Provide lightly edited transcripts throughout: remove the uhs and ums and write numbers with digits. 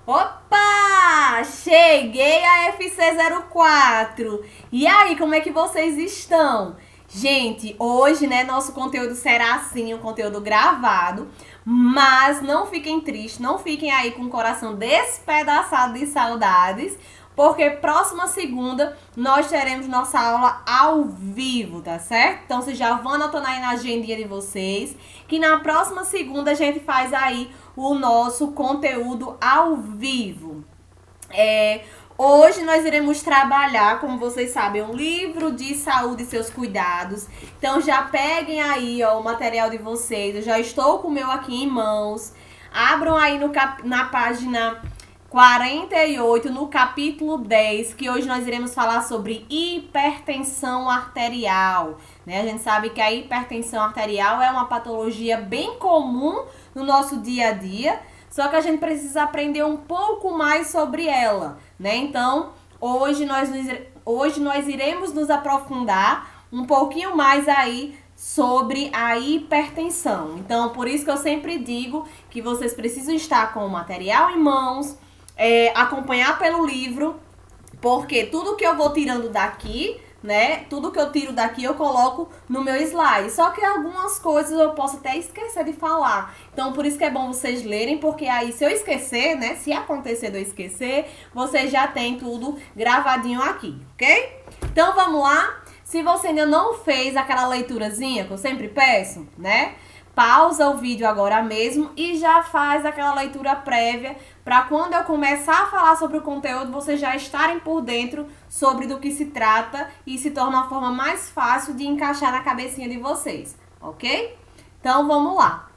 Opa! Cheguei a FC04. E aí, como é que vocês estão? Gente, hoje, né, nosso conteúdo será assim, um conteúdo gravado, mas não fiquem tristes, não fiquem aí com o coração despedaçado de saudades, porque próxima segunda nós teremos nossa aula ao vivo, tá certo? Então vocês já vão anotando aí na agendinha de vocês, que na próxima segunda a gente faz aí o nosso conteúdo ao vivo. Hoje nós iremos trabalhar, como vocês sabem, um livro de saúde e seus cuidados. Então já peguem aí, ó, o material de vocês. Eu já estou com o meu aqui em mãos. Abram aí na página 48, no capítulo 10, que hoje nós iremos falar sobre hipertensão arterial. Né? A gente sabe que a hipertensão arterial é uma patologia bem comum no nosso dia a dia, só que a gente precisa aprender um pouco mais sobre ela, né? Então, hoje nós iremos nos aprofundar um pouquinho mais aí sobre a hipertensão. Então, por isso que eu sempre digo que vocês precisam estar com o material em mãos, acompanhar pelo livro, porque tudo que eu vou tirando daqui, né? Tudo que eu tiro daqui eu coloco no meu slide. Só que algumas coisas eu posso até esquecer de falar. Então, por isso que é bom vocês lerem, porque aí se eu esquecer, né? Se acontecer de eu esquecer, vocês já tem tudo gravadinho aqui, ok? Então, vamos lá. Se você ainda não fez aquela leiturazinha que eu sempre peço, né? Pausa o vídeo agora mesmo e já faz aquela leitura prévia para quando eu começar a falar sobre o conteúdo, vocês já estarem por dentro sobre do que se trata e se torna uma forma mais fácil de encaixar na cabecinha de vocês, ok? Então, vamos lá.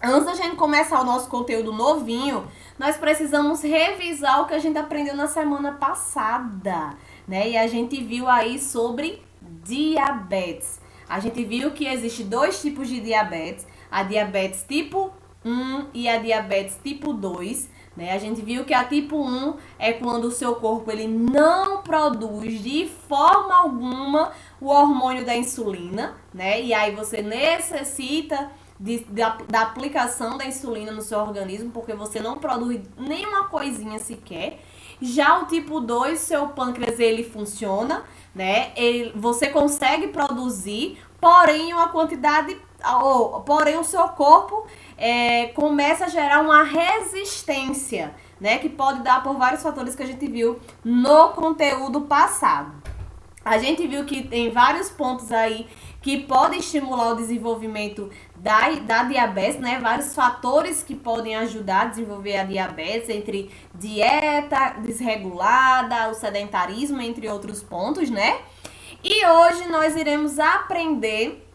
Antes da gente começar o nosso conteúdo novinho, nós precisamos revisar o que a gente aprendeu na semana passada, né? E a gente viu aí sobre diabetes. A gente viu que existe dois tipos de diabetes, a diabetes tipo 1 e a diabetes tipo 2, né? A gente viu que a tipo 1 é quando o seu corpo ele não produz de forma alguma o hormônio da insulina, né? E aí você necessita da aplicação da insulina no seu organismo, porque você não produz nenhuma coisinha sequer. Já o tipo 2, seu pâncreas ele funciona, né? Você consegue produzir, porém uma quantidade, porém o seu corpo começa a gerar uma resistência, né? Que pode dar por vários fatores que a gente viu no conteúdo passado. A gente viu que tem vários pontos aí que podem estimular o desenvolvimento da diabetes, né? Vários fatores que podem ajudar a desenvolver a diabetes, entre dieta desregulada, o sedentarismo, entre outros pontos, né? E hoje nós iremos aprender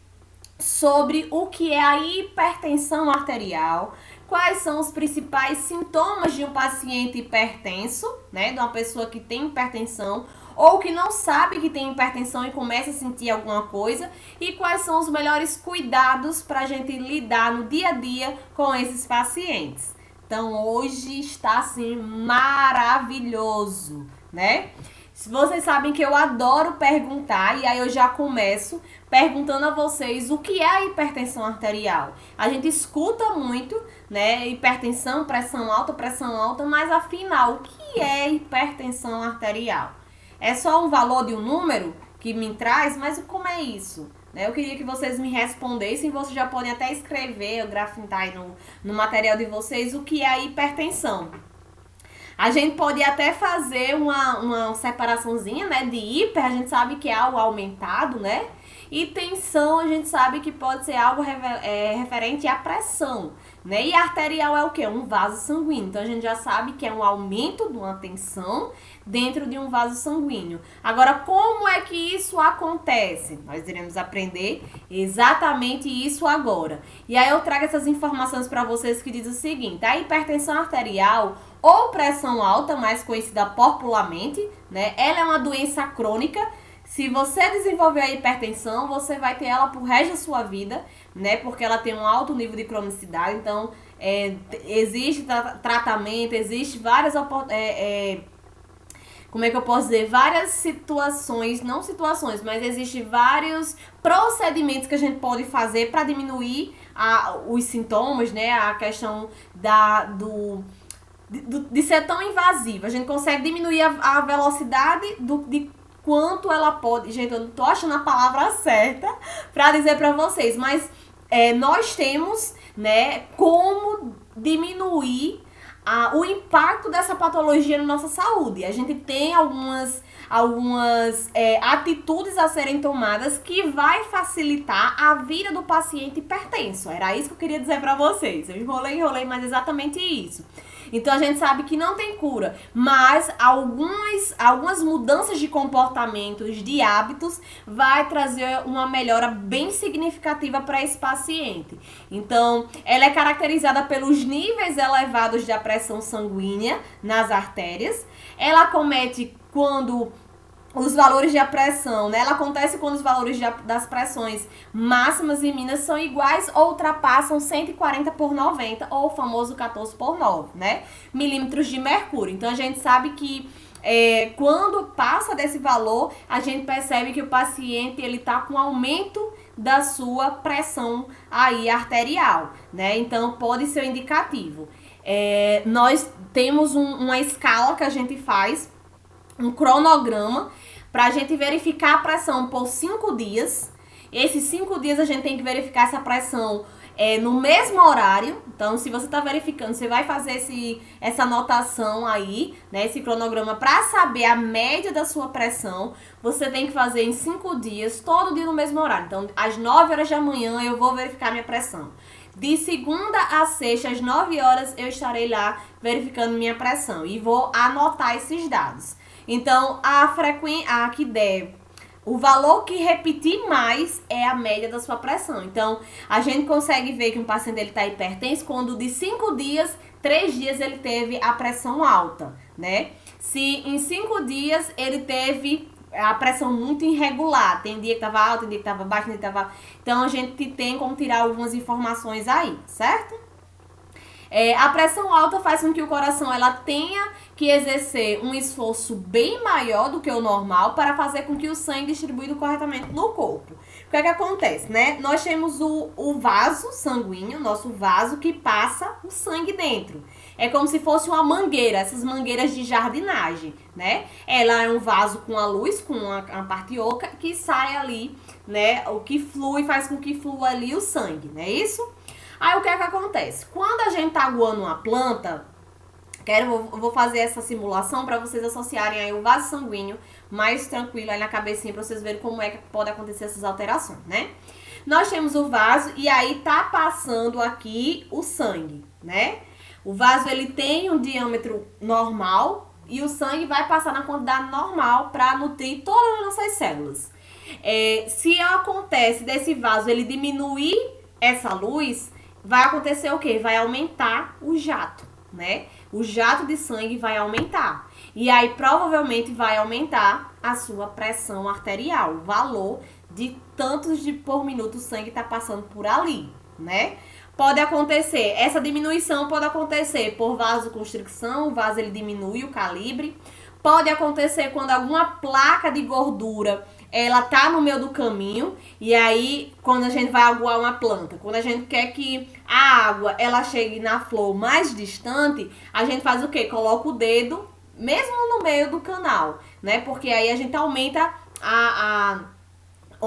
sobre o que é a hipertensão arterial, quais são os principais sintomas de um paciente hipertenso, né? De uma pessoa que tem hipertensão, ou que não sabe que tem hipertensão e começa a sentir alguma coisa, e quais são os melhores cuidados para a gente lidar no dia a dia com esses pacientes. Então, hoje está, assim, maravilhoso, né? Vocês sabem que eu adoro perguntar, e aí eu já começo perguntando a vocês o que é a hipertensão arterial. A gente escuta muito, né, hipertensão, pressão alta, mas afinal, o que é hipertensão arterial? É só um valor de um número que me traz, mas como é isso? Eu queria que vocês me respondessem, vocês já podem até escrever, grafitar aí no material de vocês o que é a hipertensão. A gente pode até fazer uma separaçãozinha, né, de hiper, a gente sabe que é algo aumentado, né? E tensão, a gente sabe que pode ser algo referente à pressão, né? E arterial é o quê? Um vaso sanguíneo. Então, a gente já sabe que é um aumento de uma tensão dentro de um vaso sanguíneo. Agora, como é que isso acontece? Nós iremos aprender exatamente isso agora. E aí, eu trago essas informações para vocês que diz o seguinte: a hipertensão arterial ou pressão alta, mais conhecida popularmente, né? Ela é uma doença crônica. Se você desenvolver a hipertensão, você vai ter ela pro resto da sua vida, né? Porque ela tem um alto nível de cronicidade. Então, existe tratamento, existe várias como é que eu posso dizer? Várias situações, não situações, mas existe vários procedimentos que a gente pode fazer para diminuir os sintomas, né? A questão de ser tão invasiva. A gente consegue diminuir a velocidade de quanto ela pode... Gente, eu não tô achando a palavra certa pra dizer pra vocês, mas nós temos, né, como diminuir o impacto dessa patologia na nossa saúde. A gente tem algumas atitudes a serem tomadas que vai facilitar a vida do paciente hipertenso. Era isso que eu queria dizer pra vocês. Eu enrolei, mas é exatamente isso. Então a gente sabe que não tem cura, mas algumas mudanças de comportamentos, de hábitos, vai trazer uma melhora bem significativa para esse paciente. Então, ela é caracterizada pelos níveis elevados da pressão sanguínea nas artérias. Ela acomete quando os valores de pressão, né? Ela acontece quando os valores das pressões máximas em Minas são iguais ou ultrapassam 140/90, ou o famoso 14/9, né? Milímetros de mercúrio. Então, a gente sabe que quando passa desse valor, a gente percebe que o paciente, ele tá com aumento da sua pressão aí arterial, né? Então, pode ser um indicativo. Nós temos uma escala que a gente faz, um cronograma, pra gente verificar a pressão por 5 dias. Esses 5 dias a gente tem que verificar essa pressão no mesmo horário. Então, se você tá verificando, você vai fazer essa anotação aí, né, esse cronograma, pra saber a média da sua pressão. Você tem que fazer em 5 dias, todo dia no mesmo horário. Então, às 9 horas da manhã eu vou verificar minha pressão. De segunda a sexta, às 9 horas, eu estarei lá verificando minha pressão e vou anotar esses dados. Então, a frequência que der, o valor que repetir mais é a média da sua pressão. Então, a gente consegue ver que um paciente está hipertenso quando de 5 dias, 3 dias ele teve a pressão alta, né? Se em 5 dias ele teve a pressão muito irregular, tem dia que estava alta, tem dia que estava baixa, tem dia que estava... Então, a gente tem como tirar algumas informações aí, certo? A pressão alta faz com que o coração ela tenha que exercer um esforço bem maior do que o normal para fazer com que o sangue distribuído corretamente no corpo. O que é que acontece, né? Nós temos o vaso sanguíneo, nosso vaso que passa o sangue dentro. É como se fosse uma mangueira, essas mangueiras de jardinagem, né? Ela é um vaso com a luz, com uma parte oca, que sai ali, né? O que flui, faz com que flua ali o sangue, não é isso? Aí o que é que acontece? Quando a gente tá aguando uma planta, eu vou fazer essa simulação para vocês associarem aí o vaso sanguíneo mais tranquilo aí na cabecinha, para vocês verem como é que pode acontecer essas alterações, né? Nós temos o vaso e aí tá passando aqui o sangue, né? O vaso ele tem um diâmetro normal e o sangue vai passar na quantidade normal para nutrir todas as nossas células. Se acontece desse vaso ele diminuir essa luz, vai acontecer o quê? Vai aumentar o jato, né? O jato de sangue vai aumentar. E aí, provavelmente, vai aumentar a sua pressão arterial. O valor de tantos por minuto o sangue tá passando por ali, né? Pode acontecer, essa diminuição pode acontecer por vasoconstricção, o vaso ele diminui o calibre. Pode acontecer quando alguma placa de gordura ela tá no meio do caminho, e aí quando a gente vai aguar uma planta, quando a gente quer que a água ela chegue na flor mais distante, a gente faz o quê? Coloca o dedo mesmo no meio do canal, né? Porque aí a gente aumenta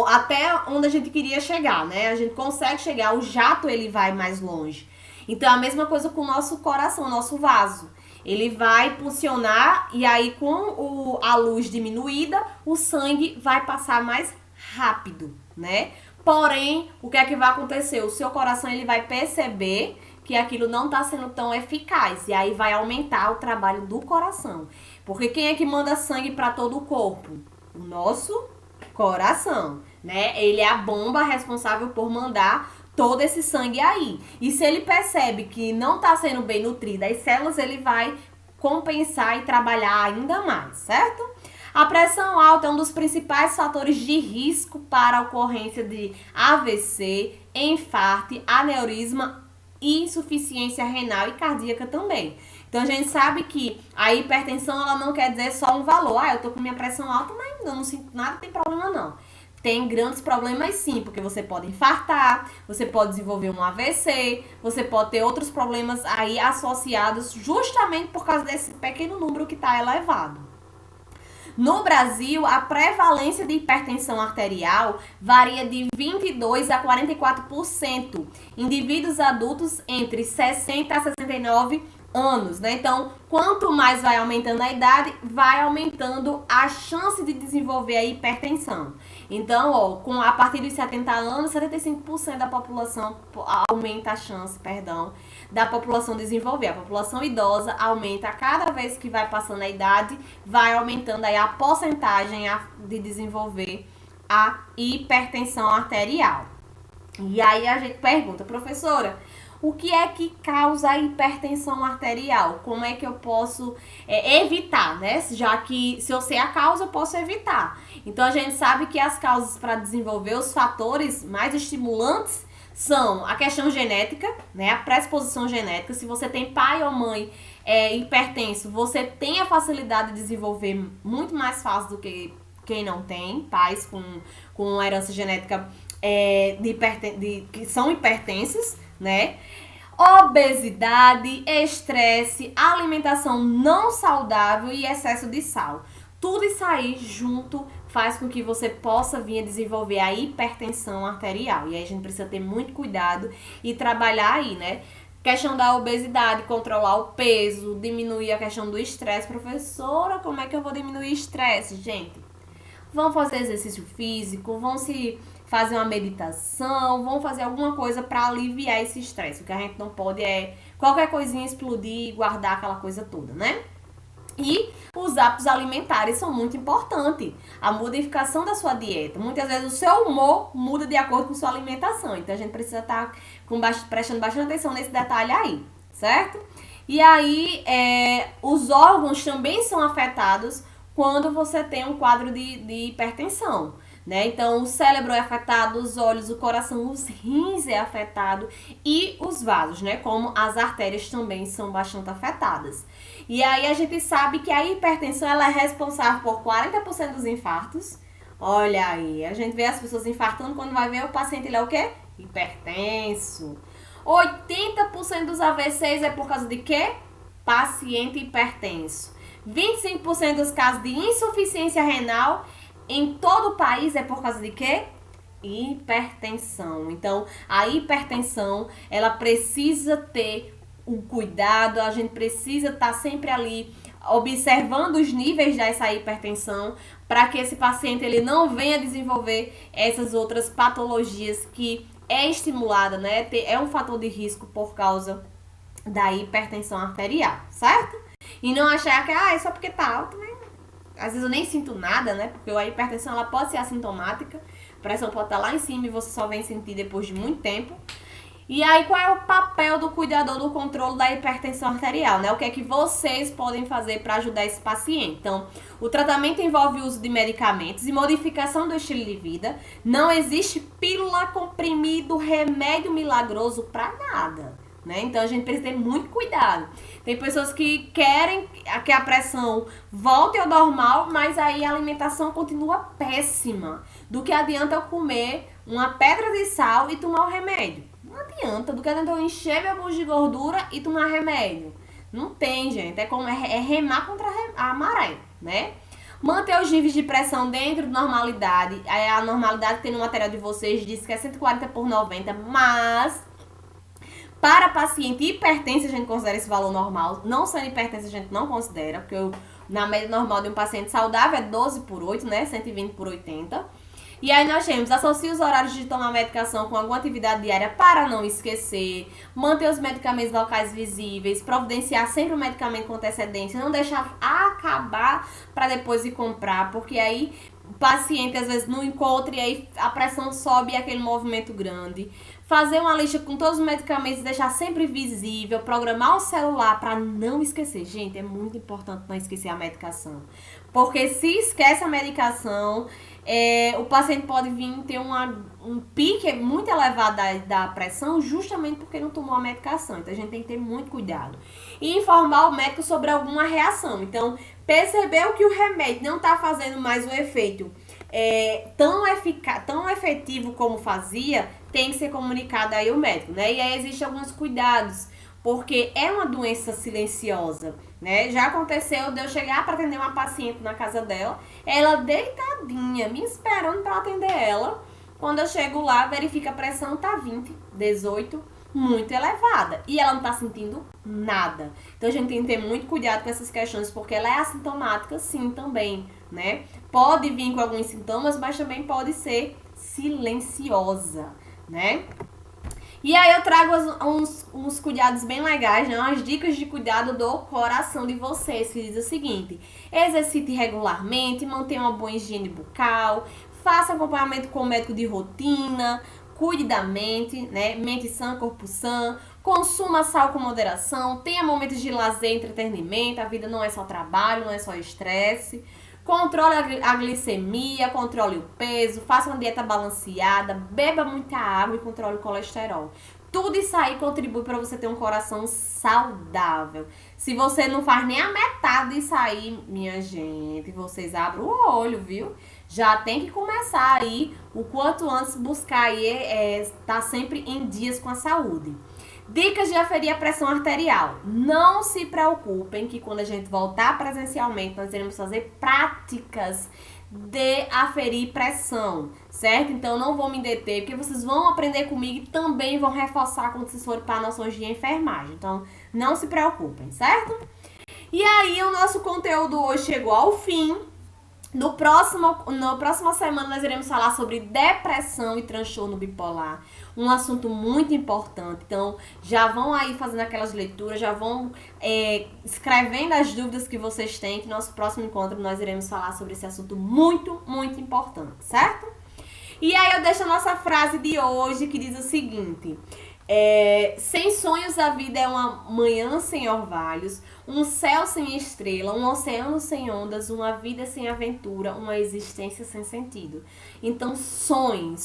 até onde a gente queria chegar, né? A gente consegue chegar, o jato ele vai mais longe. Então a mesma coisa com o nosso coração, o nosso vaso. Ele vai pulsionar e aí com a luz diminuída, o sangue vai passar mais rápido, né? Porém, o que é que vai acontecer? O seu coração ele vai perceber que aquilo não está sendo tão eficaz e aí vai aumentar o trabalho do coração. Porque quem é que manda sangue para todo o corpo? O nosso coração, né? Ele é a bomba responsável por mandar todo esse sangue aí. E se ele percebe que não está sendo bem nutrida as células, ele vai compensar e trabalhar ainda mais, certo? A pressão alta é um dos principais fatores de risco para a ocorrência de AVC, infarto, aneurisma, insuficiência renal e cardíaca também. Então a gente sabe que a hipertensão ela não quer dizer só um valor. Eu tô com minha pressão alta, mas eu não sinto nada, não tem problema não. tem grandes problemas sim, porque você pode infartar, você pode desenvolver um AVC, você pode ter outros problemas aí associados justamente por causa desse pequeno número que está elevado. No Brasil, a prevalência de hipertensão arterial varia de 22% a 44%. Indivíduos adultos entre 60 a 69 anos, né? Então, quanto mais vai aumentando a idade, vai aumentando a chance de desenvolver a hipertensão. Então, ó, a partir dos 70 anos, 75% da população aumenta a chance, da população desenvolver. A população idosa aumenta cada vez que vai passando a idade, vai aumentando aí a porcentagem de desenvolver a hipertensão arterial. E aí a gente pergunta, professora, o que é que causa a hipertensão arterial? Como é que eu posso evitar, né? Já que se eu sei a causa, eu posso evitar. Então, a gente sabe que as causas para desenvolver os fatores mais estimulantes são a questão genética, né? A predisposição genética. Se você tem pai ou mãe hipertenso, você tem a facilidade de desenvolver muito mais fácil do que quem não tem. Pais com herança genética que são hipertensos, né? Obesidade, estresse, alimentação não saudável e excesso de sal. Tudo isso aí junto faz com que você possa vir a desenvolver a hipertensão arterial. E aí a gente precisa ter muito cuidado e trabalhar aí, né? Questão da obesidade, controlar o peso, diminuir a questão do estresse. Professora, como é que eu vou diminuir o estresse? Gente, vão fazer exercício físico, vão se fazer uma meditação, vão fazer alguma coisa para aliviar esse estresse. O que a gente não pode é qualquer coisinha explodir e guardar aquela coisa toda, né? E os hábitos alimentares são muito importantes. A modificação da sua dieta. Muitas vezes o seu humor muda de acordo com sua alimentação. Então a gente precisa estar prestando bastante atenção nesse detalhe aí, certo? E aí os órgãos também são afetados quando você tem um quadro de hipertensão, né? Então, o cérebro é afetado, os olhos, o coração, os rins é afetado e os vasos, né? Como as artérias também são bastante afetadas. E aí, a gente sabe que a hipertensão, ela é responsável por 40% dos infartos. Olha aí, a gente vê as pessoas infartando, quando vai ver o paciente, ele é o quê? Hipertenso. 80% dos AVCs é por causa de quê? Paciente hipertenso. 25% dos casos de insuficiência renal em todo o país é por causa de quê? Hipertensão. Então, a hipertensão, ela precisa ter um cuidado, a gente precisa estar sempre ali observando os níveis dessa hipertensão para que esse paciente ele não venha desenvolver essas outras patologias que é estimulada, né? É um fator de risco por causa da hipertensão arterial, certo? E não achar que, é só porque tá alto, né? Às vezes eu nem sinto nada, né? Porque a hipertensão, ela pode ser assintomática. A pressão pode estar lá em cima e você só vem sentir depois de muito tempo. E aí, qual é o papel do cuidador do controle da hipertensão arterial, né? O que é que vocês podem fazer para ajudar esse paciente? Então, o tratamento envolve o uso de medicamentos e modificação do estilo de vida. Não existe pílula, comprimido, remédio milagroso para nada, né? Então, a gente precisa ter muito cuidado. Tem pessoas que querem que a pressão volte ao normal, mas aí a alimentação continua péssima. Do que adianta eu comer uma pedra de sal e tomar o remédio? Não adianta. Do que adianta eu encher meu bucho de gordura e tomar remédio? Não tem, gente. É como remar contra a maré, né? Manter os níveis de pressão dentro da normalidade. A normalidade que tem no material de vocês diz que é 140 por 90, mas para paciente hipertenso, a gente considera esse valor normal. Não sendo hipertenso, a gente não considera, porque na média normal de um paciente saudável é 12 por 8, né? 120 por 80. E aí nós temos, associe os horários de tomar medicação com alguma atividade diária para não esquecer, manter os medicamentos locais visíveis, providenciar sempre o medicamento com antecedência, não deixar acabar para depois ir comprar, porque aí o paciente às vezes não encontra e aí a pressão sobe e aquele movimento grande. Fazer uma lista com todos os medicamentos e deixar sempre visível, programar o celular para não esquecer. Gente, é muito importante não esquecer a medicação, porque se esquece a medicação, o paciente pode vir ter um pique muito elevado da pressão justamente porque não tomou a medicação. Então, a gente tem que ter muito cuidado. E informar o médico sobre alguma reação. Então, percebeu que o remédio não está fazendo mais o efeito tão efetivo como fazia, tem que ser comunicado aí ao médico, né? E aí existem alguns cuidados, porque é uma doença silenciosa, né? Já aconteceu de eu chegar para atender uma paciente na casa dela, ela deitadinha, me esperando para atender ela. Quando eu chego lá, verifica a pressão tá 20, 18, muito elevada. E ela não tá sentindo nada. Então a gente tem que ter muito cuidado com essas questões, porque ela é assintomática sim também, né? Pode vir com alguns sintomas, mas também pode ser silenciosa, né? E aí eu trago uns cuidados bem legais, né? Umas dicas de cuidado do coração de vocês, que diz o seguinte: exercite regularmente, mantenha uma boa higiene bucal, faça acompanhamento com o médico de rotina, cuide da mente, né? Mente sã, corpo sã, consuma sal com moderação, tenha momentos de lazer e entretenimento, a vida não é só trabalho, não é só estresse. Controle a glicemia, controle o peso, faça uma dieta balanceada, beba muita água e controle o colesterol. Tudo isso aí contribui para você ter um coração saudável. Se você não faz nem a metade disso aí, minha gente, vocês abrem o olho, viu? Já tem que começar aí, o quanto antes, buscar aí, tá sempre em dias com a saúde. Dicas de aferir a pressão arterial. Não se preocupem que quando a gente voltar presencialmente, nós iremos fazer práticas de aferir pressão, certo? Então não vou me deter, porque vocês vão aprender comigo e também vão reforçar quando vocês forem para noções de enfermagem. Então não se preocupem, certo? E aí o nosso conteúdo hoje chegou ao fim. Na próxima semana nós iremos falar sobre depressão e transtorno bipolar, um assunto muito importante. Então já vão aí fazendo aquelas leituras, já vão escrevendo as dúvidas que vocês têm, que no nosso próximo encontro nós iremos falar sobre esse assunto muito, muito importante, certo? E aí eu deixo a nossa frase de hoje, que diz o seguinte: sem sonhos a vida é uma manhã sem orvalhos, um céu sem estrela, um oceano sem ondas, uma vida sem aventura, uma existência sem sentido. Então sonhem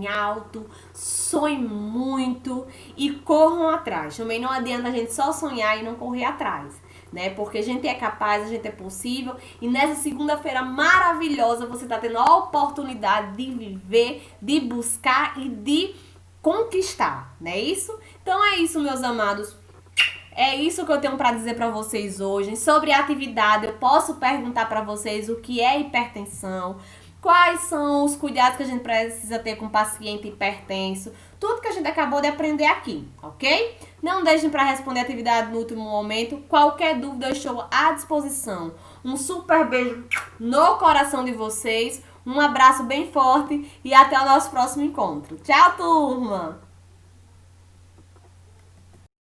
alto, sonhem muito e corram atrás. Também não adianta a gente só sonhar e não correr atrás, né? Porque a gente é capaz, a gente é possível, e nessa segunda-feira maravilhosa você tá tendo a oportunidade de viver, de buscar e de conquistar, não é isso? Então é isso, meus amados. É isso que eu tenho para dizer para vocês hoje. Sobre a atividade, eu posso perguntar para vocês o que é hipertensão, quais são os cuidados que a gente precisa ter com o paciente hipertenso, tudo que a gente acabou de aprender aqui, ok? Não deixem para responder a atividade no último momento. Qualquer dúvida eu estou à disposição. Um super beijo no coração de vocês. Um abraço bem forte e até o nosso próximo encontro. Tchau, turma!